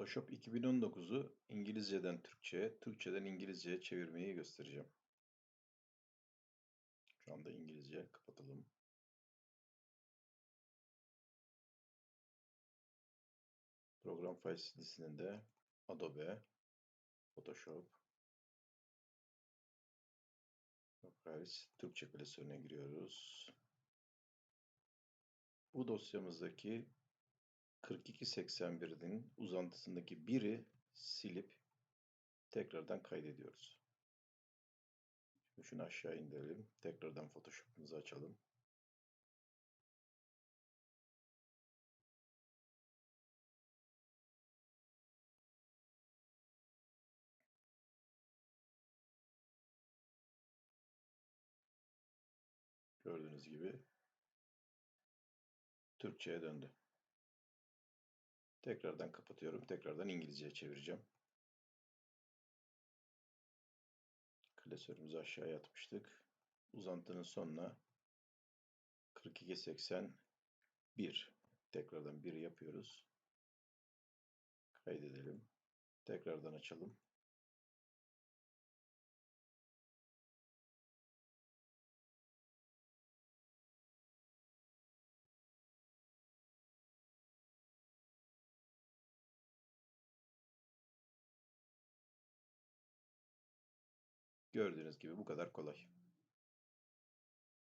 Photoshop 2019'u İngilizceden Türkçe'ye, Türkçeden İngilizce'ye çevirmeyi göstereceğim. Şu anda İngilizce kapatalım. Program Files listesinde Adobe, Photoshop, Files, Türkçe klasörüne giriyoruz. Bu dosyamızdaki 4281'in uzantısındaki biri silip tekrardan kaydediyoruz. Şimdi şunu aşağı indirelim. Tekrardan Photoshop'umuzu açalım. Gördüğünüz gibi Türkçe'ye döndü. Tekrardan kapatıyorum. Tekrardan İngilizce'ye çevireceğim. Klasörümüzü aşağıya atmıştık. Uzantının sonuna 4281. Tekrardan 1 yapıyoruz. Kaydedelim. Tekrardan açalım. Gördüğünüz gibi bu kadar kolay.